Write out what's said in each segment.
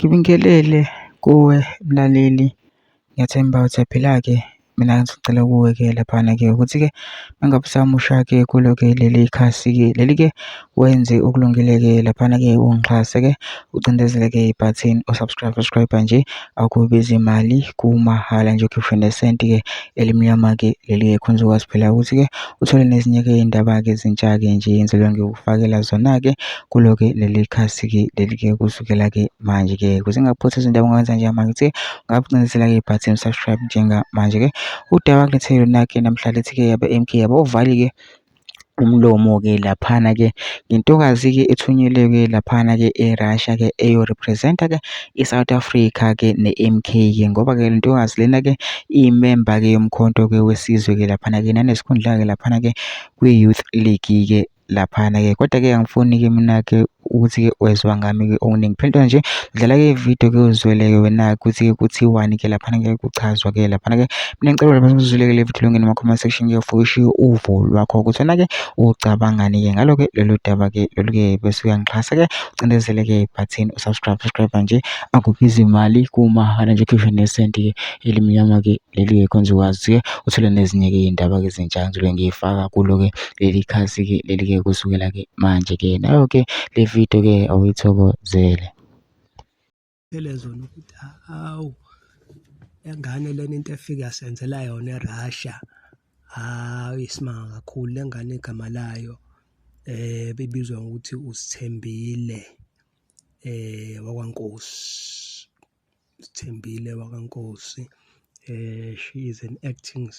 Ngibingelele kuwe mlaleli, ngiyathemba uyaphila-ke. Mina ngizocela kuwe-ke laphana-ke ukuthi-ke mangabe usamusha-ke kulo-ke leli khasi-ke leli-ke wenze okulungile-ke laphana-ke ungixhase-ke ucindezele-ke ibhathini subscribe nje, akubizi imali, kumahhala nje, ukhiphe nesenti-ke elimnyama-ke leli-ke khona uzokwazi phela ukuthi-ke uthole nezinye-ke iy'ndaba-ke ezintsha-ke nje enzelwe ngikufakela zona-ke kulo-ke leli khasi-ke leli-ke kusukela-ke manje-ke ukuze ngingakuphothi izindaba ongenza njengamanje ukuthi ngakucindezela-ke ibhathini subscribe njengamanje-ke. Udaba kulethele lona-ke namhla lithi-ke yabe-MK yabovali-ke umlomo-ke laphana-ke ngentokazi-ke ethunyelwe-ke laphana-ke eRussia-ke eyo-represent-a-ke i-South Africa-ke ne-MK-ke ngoba-ke le ntokazi lena-ke iyimemba-ke yomkhonto-ke wesizwe-ke laphana-ke nanesikhundla-ke laphana-ke kwi-Youth League-ke laphana-ke. Kodwa-ke angifuni-ke mina-ke ukuthi-ke wezwa ngami-ke okuningi, phelele nje dlala-ke ividiyo-ke uzwele-ke wena ukuthi-ke kuthiwani-ke laphana-ke kuchazwa-ke laphana-ke. Mina ngicela lapha uzwele-ke le video longene ema-comment section-ke ufike ushiye uvo lwakho ukuthi wena-ke ucabangani-ke ngalo-ke lolu daba-ke lolu-ke bese uyangixhasa-ke ucindezele-ke ibhathini subscribe nje, akubizi imali, kumahhala nje, ukhiphe nesenti-ke elimnyama-ke leli-ke khona uzokwazi-ke uthole nezinye-ke iy'ndaba-ke ezintsha ngizobe ngiyifaka kulo-ke leli khasi-ke leli-ke kusukela-ke manje-ke nayo-ke le video-ke awuyithokozele. Zona ukuthi hawu engane lena into efika yasenzela yona eRussia, hawu isimanga kakhulu le ngane igama layo bibizwa ngokuthi uSithembile wakwaNkosi. Sithembile wakwaNkosi, she is an acting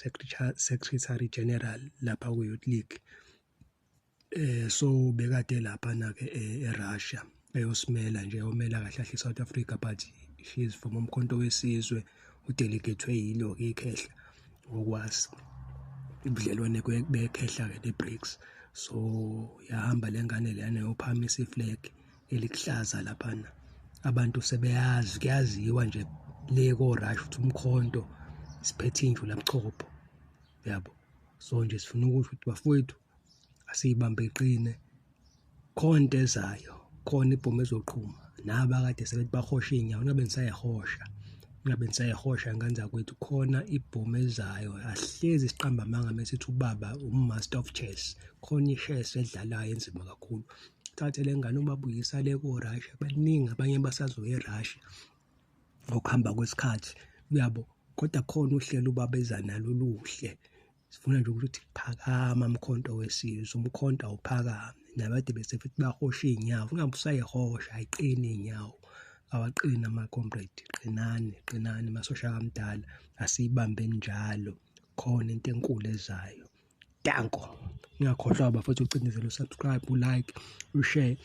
secretary general lapha ku-Youth League. So bekade laphana-ke eRussia eyosimela nje, eyomela kahle kahle iSouth Africa, but she is from umkhonto wesizwe, udelegate yilo-ke ikhehla ngokwazi ubudlelwane bekhehla-ke ne-BRICS. So yahamba le ngane leyana yophamisa iflag elikuhlaza laphana, abantu sebeyazi, kuyaziwa nje le ko-Russia ukuthi umkhonto siphethe injula buchopho, yabo. So nje sifuna ukusho ukuthi bafowethu asiyibambe iqine, khona into ezayo, khona ibhomu ezoqhuma. Naba kade sebethi bahosha iy'nyawo, ngabe nisayihosha ngane zakwethu, khona ibhomu ezayo. Asihlezi siqamba amanga mesithi ubaba master of chess, khona i-chess edlalayo enzima kakhulu. Thathe le ngane ubabuyisa le ko-Russia, baningi abanye basazoya eRussia ngokuhamba kwesikhathi, uyabo. Kodwa khona uhlelo ubabeza nalo oluhle. Sifuna nje ukuthi phakama umkhonto wesizwe, umkhonto awuphakame. Nabade besefithi bahosha iy'nyawo, ungabe usayihosha, ayiqini iy'nyawo, awaqini ama-comrade, qinani masosha kamdala, asiyibambeni njalo, khona into enkulu ezayo. Danko, ngingakhohlwa futhi ucindezele usubscribe, ulike, ushare,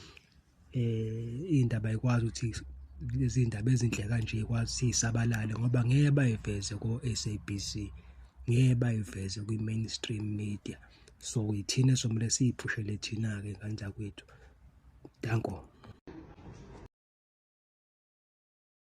iy'ndaba y'kwazi ukuthi lezi ndaba ezinhle kanje y'kwazi ukuthi y'sabalale ngoba ngeke bayiveze ko-SABC, ngeke bayiveze kwi-mainstream media. So ithina esomele siyiphushele thina-ke ngane zakwethu. Danko.